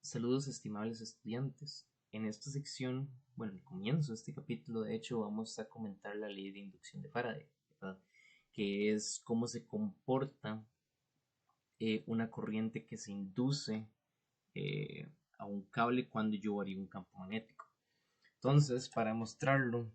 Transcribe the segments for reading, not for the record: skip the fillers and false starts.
Saludos estimables estudiantes. En esta sección, bueno, al comienzo de este capítulo, de hecho, vamos a comentar la ley de inducción de Faraday, ¿verdad? Que es cómo se comporta una corriente que se induce a un cable cuando yo varío un campo magnético. Entonces, para mostrarlo,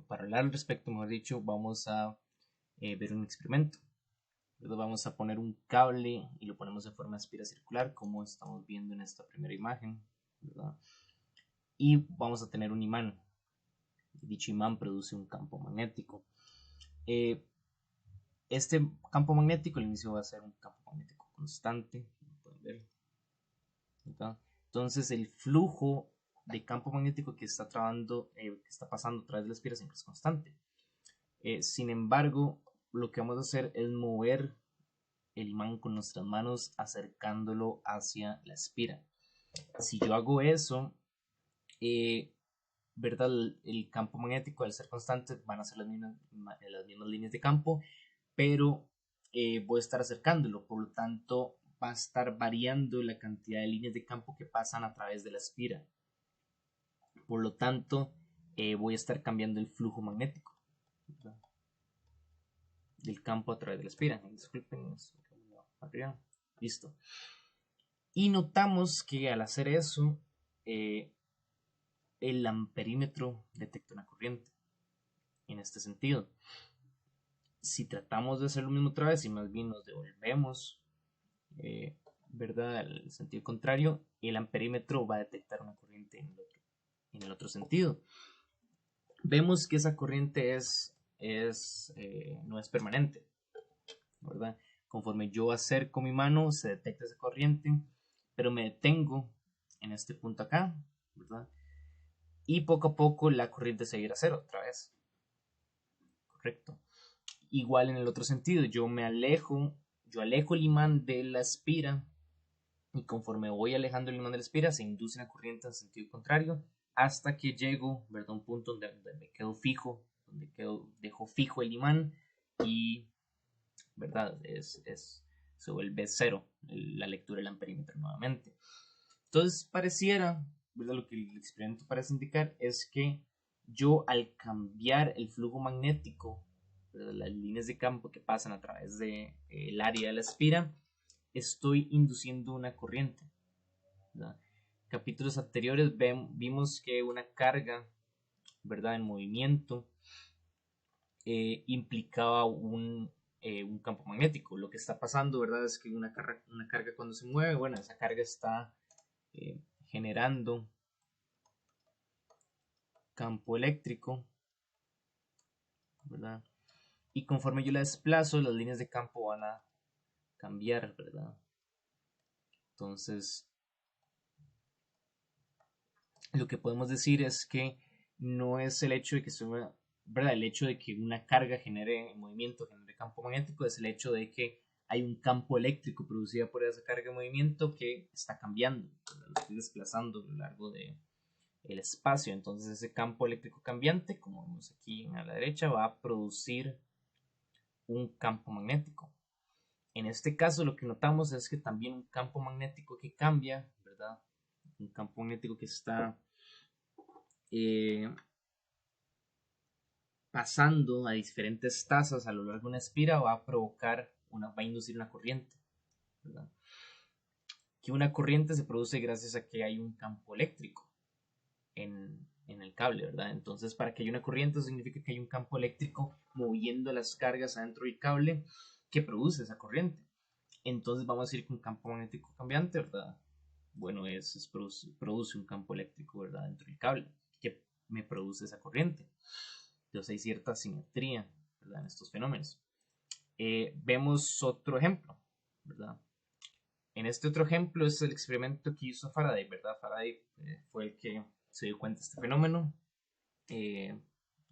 para hablar al respecto, mejor dicho, vamos a ver un experimento. Entonces vamos a poner un cable y lo ponemos de forma espiral circular, como estamos viendo en esta primera imagen, ¿verdad? Y vamos a tener un imán. Dicho imán produce un campo magnético. Este campo magnético al inicio va a ser un campo magnético constante, como pueden ver, ¿verdad? Entonces el flujo de campo magnético que está pasando a través de la espira siempre es constante. Sin embargo, lo que vamos a hacer es mover el imán con nuestras manos acercándolo hacia la espira. Si yo hago eso, ¿verdad? El campo magnético al ser constante van a ser las mismas líneas de campo, pero voy a estar acercándolo, por lo tanto va a estar variando la cantidad de líneas de campo que pasan a través de la espira. Por lo tanto, voy a estar cambiando el flujo magnético, ¿verdad? Del campo a través de la espira. Disculpen, arriba. Listo. Y notamos que al hacer eso, el amperímetro detecta una corriente. En este sentido, si tratamos de hacer lo mismo otra vez y más bien nos devolvemos, ¿verdad? Al sentido contrario, el amperímetro va a detectar una corriente en el otro sentido. Vemos que esa corriente no es permanente, ¿verdad? Conforme yo acerco mi mano, se detecta esa corriente, pero me detengo en este punto acá, ¿verdad? Y poco a poco la corriente se irá a cero otra vez. Correcto. Igual en el otro sentido, yo alejo el imán de la espira y conforme voy alejando el imán de la espira se induce una corriente en sentido contrario hasta que llego, ¿verdad? A un punto donde me quedo fijo, dejo fijo el imán y, ¿verdad? Se vuelve cero la lectura del amperímetro nuevamente. Entonces pareciera, ¿verdad? Lo que el experimento parece indicar es que yo al cambiar el flujo magnético, ¿verdad? Las líneas de campo que pasan a través del área de la espira, estoy induciendo una corriente, ¿verdad? Capítulos anteriores vimos que una carga, ¿verdad? En movimiento implicaba un campo magnético. Lo que está pasando, ¿verdad? Es que una carga cuando se mueve, bueno, esa carga está generando campo eléctrico, ¿verdad? Y conforme yo la desplazo, las líneas de campo van a cambiar, ¿verdad? Entonces, lo que podemos decir es que no es el hecho de que ¿verdad? El hecho de que una carga genere movimiento, genere campo magnético, es el hecho de que hay un campo eléctrico producido por esa carga de movimiento que está cambiando, ¿verdad? Lo estoy desplazando a lo largo del espacio. Entonces ese campo eléctrico cambiante, como vemos aquí a la derecha, va a producir un campo magnético. En este caso lo que notamos es que también un campo magnético que cambia, ¿verdad? Un campo magnético que está pasando a diferentes tasas a lo largo de una espira va a inducir una corriente, ¿verdad? Que una corriente se produce gracias a que hay un campo eléctrico en el cable, ¿verdad? Entonces, para que haya una corriente significa que hay un campo eléctrico moviendo las cargas adentro del cable que produce esa corriente. Entonces, vamos a decir que un campo magnético cambiante, ¿verdad? Bueno, produce un campo eléctrico, ¿verdad? Dentro del cable que me produce esa corriente. Entonces, hay cierta simetría, ¿verdad? En estos fenómenos. Vemos otro ejemplo, ¿verdad? En este otro ejemplo es el experimento que hizo Faraday, ¿verdad? Faraday fue el que se dio cuenta de este fenómeno, eh,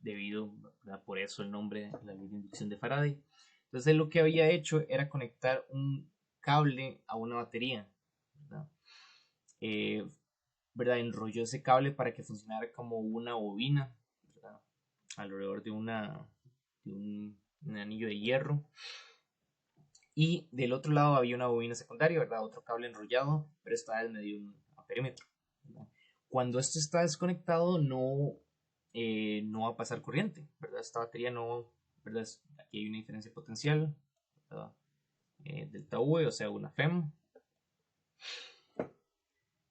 ¿verdad? Por eso el nombre, la ley de inducción de Faraday. Entonces él lo que había hecho era conectar un cable a una batería, ¿verdad? Eh, ¿Verdad? Enrolló ese cable para que funcionara como una bobina, ¿verdad? Alrededor de un anillo de hierro. Y del otro lado había una bobina secundaria, ¿verdad? Otro cable enrollado, pero esta vez me dio un amperímetro, ¿verdad? Cuando esto está desconectado, no va a pasar corriente, ¿verdad? Esta batería no, ¿verdad? Aquí hay una diferencia potencial, ¿verdad? Delta V, o sea, una FEM,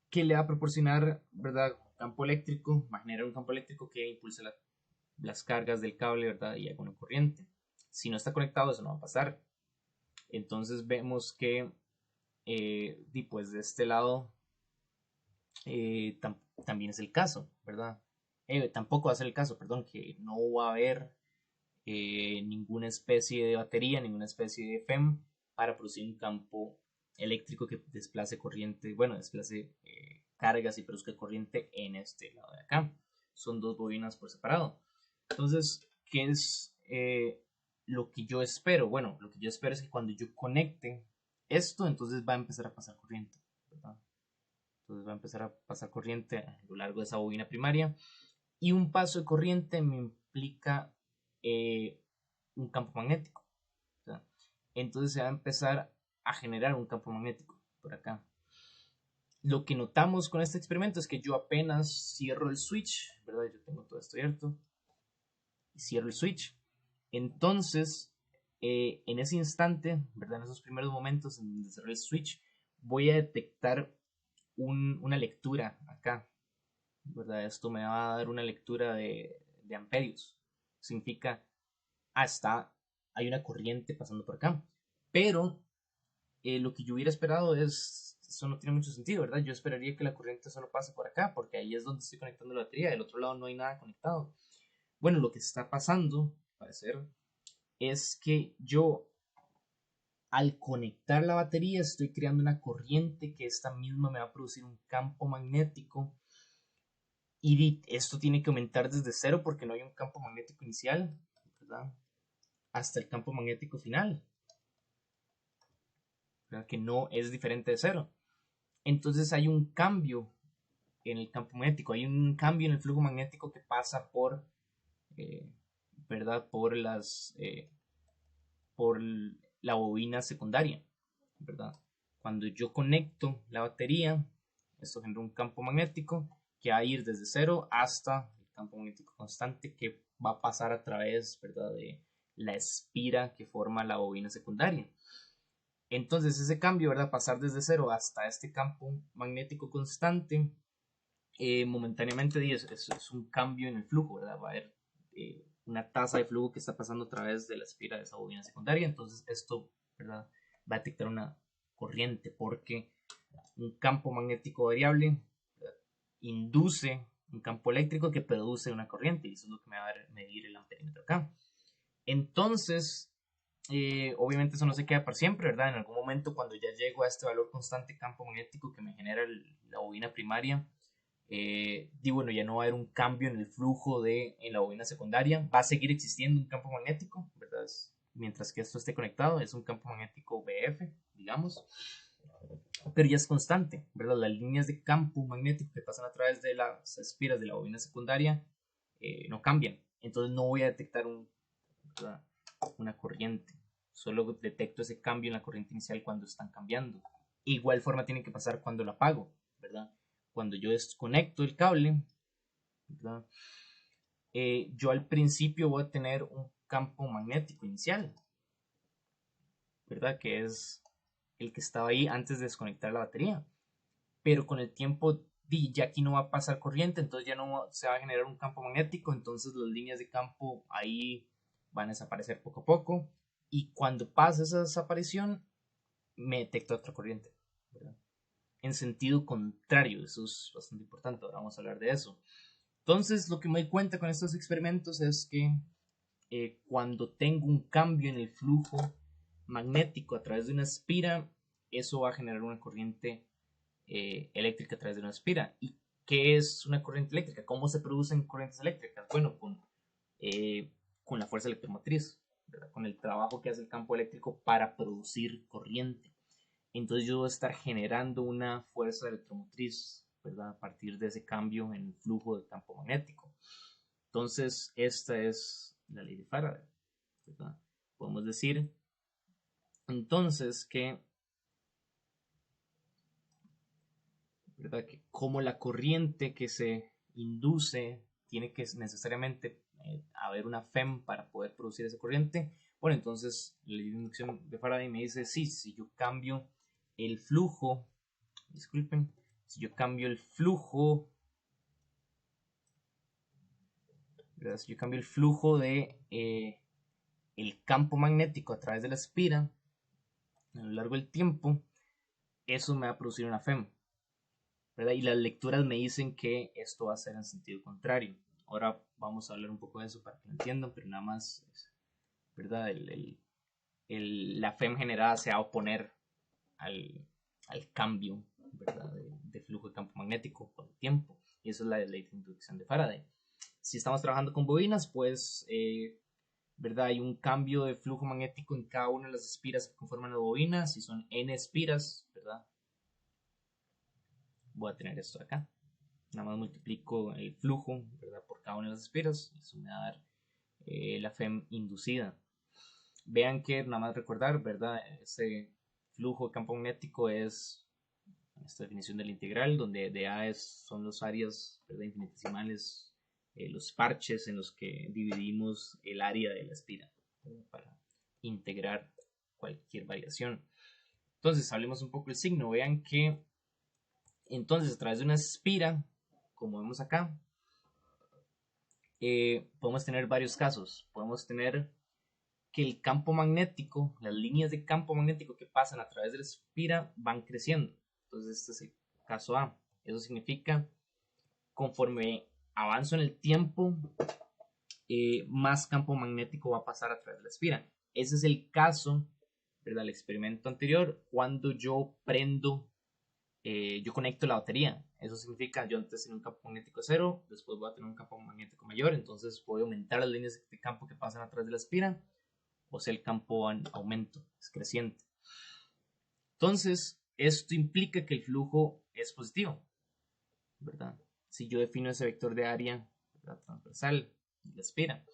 que le va a proporcionar, ¿verdad? Campo eléctrico, va a generar un campo eléctrico que impulse las cargas del cable, ¿verdad? Y haga una corriente. Si no está conectado, eso no va a pasar. Entonces vemos que, pues de este lado también es el caso, ¿verdad? Tampoco va a ser el caso, perdón, que no va a haber ninguna especie de batería, ninguna especie de FEM para producir un campo eléctrico que desplace corriente, bueno, desplace cargas y produzca corriente en este lado de acá. Son dos bobinas por separado. Entonces, ¿qué es lo que yo espero? Bueno, lo que yo espero es que cuando yo conecte esto, entonces va a empezar a pasar corriente, ¿verdad? Entonces va a empezar a pasar corriente a lo largo de esa bobina primaria. Y un paso de corriente me implica un campo magnético. ¿Verdad? Entonces se va a empezar a generar un campo magnético por acá. Lo que notamos con este experimento es que yo apenas cierro el switch, ¿verdad? Yo tengo todo esto abierto. Y cierro el switch. Entonces, en ese instante, ¿verdad? En esos primeros momentos en donde cerré el switch, voy a detectar una lectura acá, ¿verdad? Esto me va a dar una lectura de amperios. Significa, hay una corriente pasando por acá. Pero lo que yo hubiera esperado eso no tiene mucho sentido, ¿verdad? Yo esperaría que la corriente solo pase por acá, porque ahí es donde estoy conectando la batería, del otro lado no hay nada conectado. Bueno, lo que está pasando, al parecer, es que yo al conectar la batería estoy creando una corriente que esta misma me va a producir un campo magnético y esto tiene que aumentar desde cero porque no hay un campo magnético inicial, ¿verdad? Hasta el campo magnético final, ¿verdad? Que no es diferente de cero. Entonces hay un cambio en el campo magnético, hay un cambio en el flujo magnético que pasa eh, ¿verdad? Por la bobina secundaria, ¿verdad? Cuando yo conecto la batería, esto genera un campo magnético que va a ir desde cero hasta el campo magnético constante que va a pasar a través, ¿verdad? De la espira que forma la bobina secundaria. Entonces ese cambio, ¿verdad? Pasar desde cero hasta este campo magnético constante, momentáneamente es un cambio en el flujo, ¿verdad? Va a haber una tasa de flujo que está pasando a través de la espira de esa bobina secundaria. Entonces esto, ¿verdad? Va a detectar una corriente porque un campo magnético variable, ¿verdad? Induce un campo eléctrico que produce una corriente y eso es lo que me va a medir el amperímetro acá. Entonces, obviamente eso no se queda para siempre, ¿verdad? En algún momento cuando ya llego a este valor constante campo magnético que me genera la bobina primaria, bueno, ya no va a haber un cambio en el flujo en la bobina secundaria, va a seguir existiendo un campo magnético, ¿verdad? Mientras que esto esté conectado, es un campo magnético BF, digamos, pero ya es constante, ¿verdad? Las líneas de campo magnético que pasan a través de las espiras de la bobina secundaria no cambian, entonces no voy a detectar una corriente, solo detecto ese cambio en la corriente inicial cuando están cambiando. Igual forma tiene que pasar cuando lo apago, ¿verdad? Cuando yo desconecto el cable, ¿verdad? Yo al principio voy a tener un campo magnético inicial, ¿verdad? Que es el que estaba ahí antes de desconectar la batería. Pero con el tiempo ya aquí no va a pasar corriente, entonces ya no se va a generar un campo magnético, entonces las líneas de campo ahí van a desaparecer poco a poco. Y cuando pasa esa desaparición, me detecta otra corriente, ¿verdad? En sentido contrario, eso es bastante importante, ahora vamos a hablar de eso. Entonces, lo que me doy cuenta con estos experimentos es que cuando tengo un cambio en el flujo magnético a través de una espira, eso va a generar una corriente eléctrica a través de una espira. ¿Y qué es una corriente eléctrica? ¿Cómo se producen corrientes eléctricas? Bueno, con la fuerza electromotriz, ¿verdad? Con el trabajo que hace el campo eléctrico para producir corriente. Entonces yo voy a estar generando una fuerza electromotriz, ¿verdad? A partir de ese cambio en el flujo del campo magnético. Entonces, esta es la ley de Faraday, ¿verdad? Podemos decir Entonces, ¿verdad? Que como la corriente que se induce tiene que necesariamente haber una FEM para poder producir esa corriente. Bueno, entonces la ley de inducción de Faraday me dice, sí, si yo cambio el flujo, disculpen, si yo cambio el flujo, ¿verdad? Si yo cambio el flujo de el campo magnético a través de la espira a lo largo del tiempo, eso me va a producir una FEM, ¿verdad? Y las lecturas me dicen que esto va a ser en sentido contrario. Ahora vamos a hablar un poco de eso para que lo entiendan, pero nada más, ¿verdad? La FEM generada se va a oponer al cambio, ¿verdad? De flujo de campo magnético con el tiempo. Y eso es la ley de inducción de Faraday. Si estamos trabajando con bobinas, pues, ¿verdad? Hay un cambio de flujo magnético en cada una de las espiras que conforman la bobina. Si son n espiras, ¿verdad? Voy a tener esto acá. Nada más multiplico el flujo, ¿verdad? Por cada una de las espiras. Eso me va a dar la FEM inducida. Vean que, nada más recordar, ¿verdad? Ese flujo de campo magnético es esta definición del integral, donde de A son los áreas, ¿verdad? Infinitesimales, los parches en los que dividimos el área de la espira, ¿verdad? Para integrar cualquier variación. Entonces, hablemos un poco del signo. Vean que entonces a través de una espira, como vemos acá, podemos tener varios casos. Podemos tener que el campo magnético, las líneas de campo magnético que pasan a través de la espira van creciendo. Entonces este es el caso A. Eso significa conforme avanzo en el tiempo, más campo magnético va a pasar a través de la espira. Ese es el caso, ¿verdad? El experimento anterior, cuando yo prendo, yo conecto la batería. Eso significa yo antes tenía un campo magnético cero, después voy a tener un campo magnético mayor, entonces voy a aumentar las líneas de campo que pasan a través de la espira, o sea, el campo en aumento, es creciente. Entonces, esto implica que el flujo es positivo, ¿verdad? Si yo defino ese vector de área, ¿verdad? Transversal, la espira,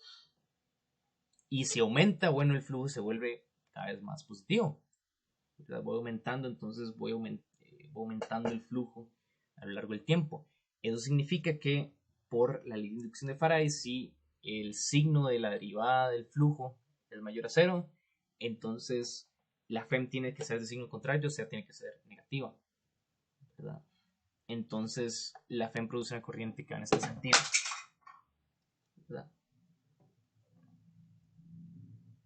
y si aumenta, bueno, el flujo se vuelve cada vez más positivo, ¿verdad? Voy aumentando, entonces voy aumentando el flujo a lo largo del tiempo. Eso significa que por la ley de inducción de Faraday, si el signo de la derivada del flujo es mayor a cero, entonces la FEM tiene que ser de signo contrario, o sea, tiene que ser negativa, ¿verdad? Entonces la FEM produce una corriente que va en este sentido, ¿verdad?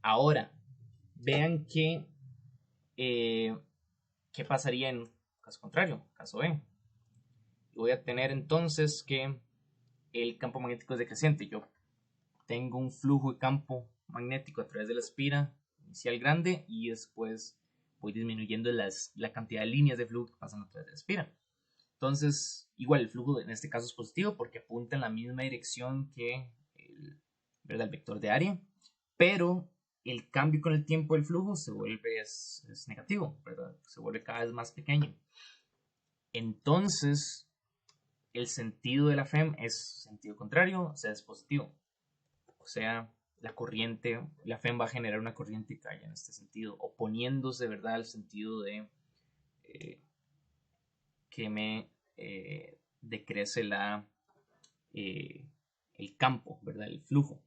Ahora, vean qué pasaría en caso contrario, caso B. Voy a tener entonces que el campo magnético es decreciente. Yo tengo un flujo de campo magnético a través de la espira inicial grande y después voy disminuyendo la cantidad de líneas de flujo que pasan a través de la espira. Entonces, igual el flujo en este caso es positivo porque apunta en la misma dirección que ¿verdad? El vector de área, pero el cambio con el tiempo del flujo se vuelve es negativo, ¿verdad? Se vuelve cada vez más pequeño. Entonces, el sentido de la FEM es sentido contrario, o sea, es positivo. O sea, la FEM va a generar una corriente que vaya en este sentido, oponiéndose, ¿verdad?, al sentido de que me decrece el campo, ¿verdad?, el flujo.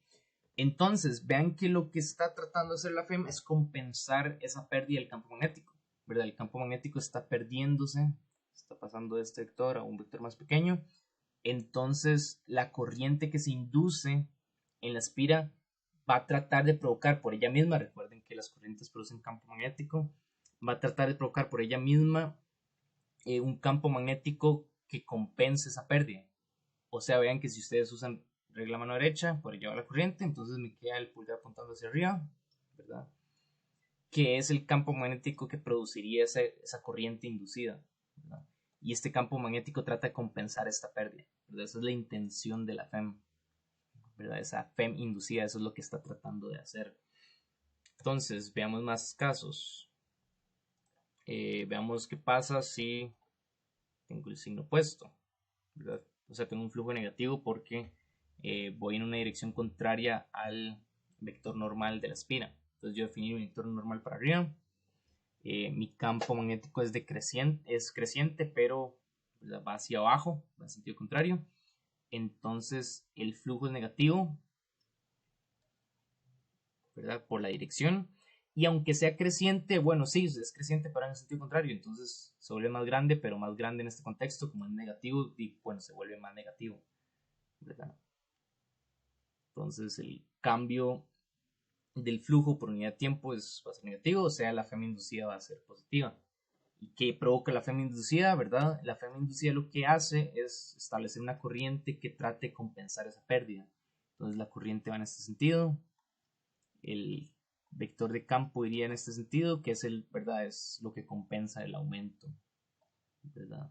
Entonces, vean que lo que está tratando de hacer la FEM es compensar esa pérdida del campo magnético, ¿verdad? El campo magnético está perdiéndose, está pasando de este vector a un vector más pequeño. Entonces, la corriente que se induce en la espira va a tratar de provocar por ella misma, recuerden que las corrientes producen campo magnético, va a tratar de provocar por ella misma un campo magnético que compense esa pérdida. O sea, vean que si ustedes usan regla mano derecha, por allá va la corriente, entonces me queda el pulgar apuntando hacia arriba, ¿verdad? Que es el campo magnético que produciría esa corriente inducida, ¿verdad? Y este campo magnético trata de compensar esta pérdida, ¿verdad? Esa es la intención de la FEM, ¿verdad? Esa FEM inducida, eso es lo que está tratando de hacer. Entonces, veamos más casos. Veamos qué pasa si tengo el signo opuesto, ¿verdad? O sea, tengo un flujo negativo porque voy en una dirección contraria al vector normal de la espira. Entonces yo definí un vector normal para arriba mi campo magnético es creciente, pero va hacia abajo, va en sentido contrario. Entonces el flujo es negativo, ¿verdad? Por la dirección. Y aunque sea creciente, bueno, sí, es creciente, pero en el sentido contrario. Entonces se vuelve más grande, pero más grande en este contexto, como es negativo, y bueno, se vuelve más negativo, ¿verdad? Entonces el cambio del flujo por unidad de tiempo va a ser negativo, o sea, la FEM inducida va a ser positiva. ¿Y qué provoca la FEM inducida, verdad? La FEM inducida lo que hace es establecer una corriente que trate de compensar esa pérdida. Entonces la corriente va en este sentido, el vector de campo iría en este sentido, que es ¿verdad? Es lo que compensa el aumento, ¿verdad?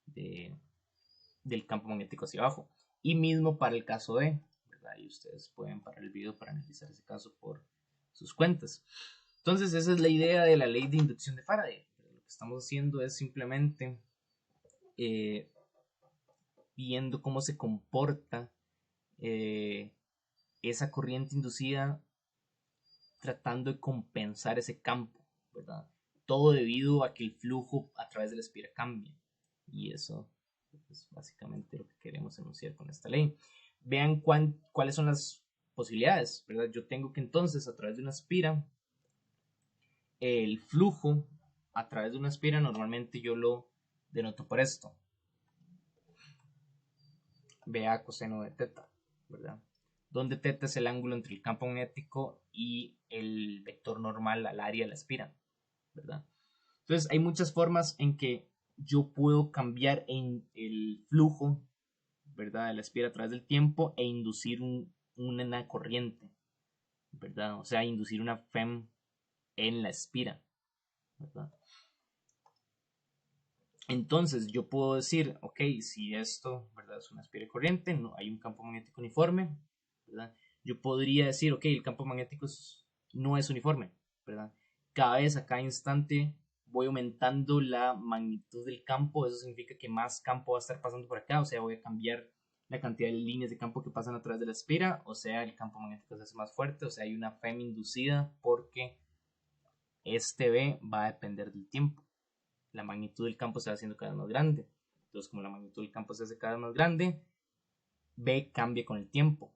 Del campo magnético hacia abajo. Y mismo para el caso de, ¿verdad? Y ustedes pueden parar el video para analizar ese caso por sus cuentas. Entonces esa es la idea de la ley de inducción de Faraday. Lo que estamos haciendo es simplemente viendo cómo se comporta esa corriente inducida tratando de compensar ese campo, ¿verdad? Todo debido a que el flujo a través de la espira cambia. Y eso es básicamente lo que queremos enunciar con esta ley. Vean cuáles son las posibilidades, ¿verdad? Yo tengo que entonces a través de una espira, el flujo a través de una espira normalmente yo lo denoto por esto. Vea coseno de teta, ¿verdad? Donde teta es el ángulo entre el campo magnético y el vector normal al área de la espira, ¿verdad? Entonces hay muchas formas en que yo puedo cambiar en el flujo, ¿verdad? De la espira a través del tiempo e inducir una corriente, ¿verdad? O sea, inducir una FEM en la espira, ¿verdad? Entonces yo puedo decir, ok, si esto, ¿verdad? Es una espira corriente, no hay un campo magnético uniforme, ¿verdad? Yo podría decir, ok, el campo magnético no es uniforme, ¿verdad? Cada vez, a cada instante, voy aumentando la magnitud del campo, eso significa que más campo va a estar pasando por acá, o sea, voy a cambiar la cantidad de líneas de campo que pasan a través de la espira, o sea, el campo magnético se hace más fuerte, o sea, hay una FEM inducida porque este B va a depender del tiempo. La magnitud del campo se va haciendo cada vez más grande. Entonces, como la magnitud del campo se hace cada vez más grande, B cambia con el tiempo.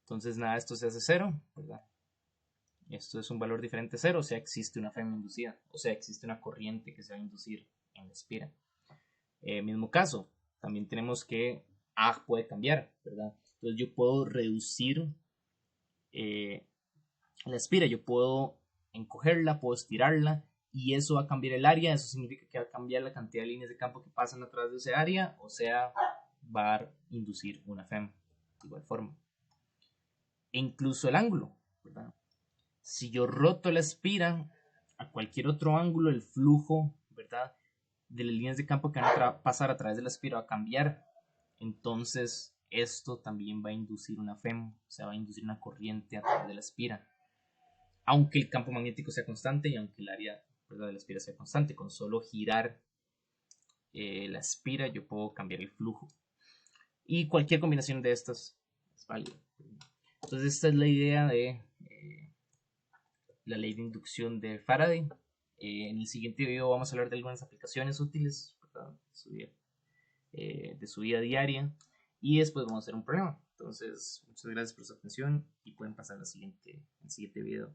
Entonces, nada, esto se hace cero, ¿verdad? Esto es un valor diferente a cero, o sea, existe una FEM inducida, o sea, existe una corriente que se va a inducir en la espira. Mismo caso, también tenemos que A puede cambiar, ¿verdad? Entonces, yo puedo reducir la espira, yo puedo encogerla, puedo estirarla, y eso va a cambiar el área, eso significa que va a cambiar la cantidad de líneas de campo que pasan a través de ese área, o sea, va a inducir una FEM de igual forma. E incluso el ángulo, ¿verdad? Si yo roto la espira a cualquier otro ángulo, el flujo, ¿verdad? De las líneas de campo que van a pasar a través de la espira va a cambiar. Entonces, esto también va a inducir una FEM, o sea, va a inducir una corriente a través de la espira. Aunque el campo magnético sea constante y aunque el área, ¿verdad? De la espira sea constante, con solo girar la espira yo puedo cambiar el flujo. Y cualquier combinación de estas es válida. Entonces esta es la idea de la ley de inducción de Faraday. En el siguiente video vamos a hablar de algunas aplicaciones útiles, ¿verdad? De su vida diaria. Y después vamos a hacer un problema. Entonces, muchas gracias por su atención y pueden pasar al siguiente video.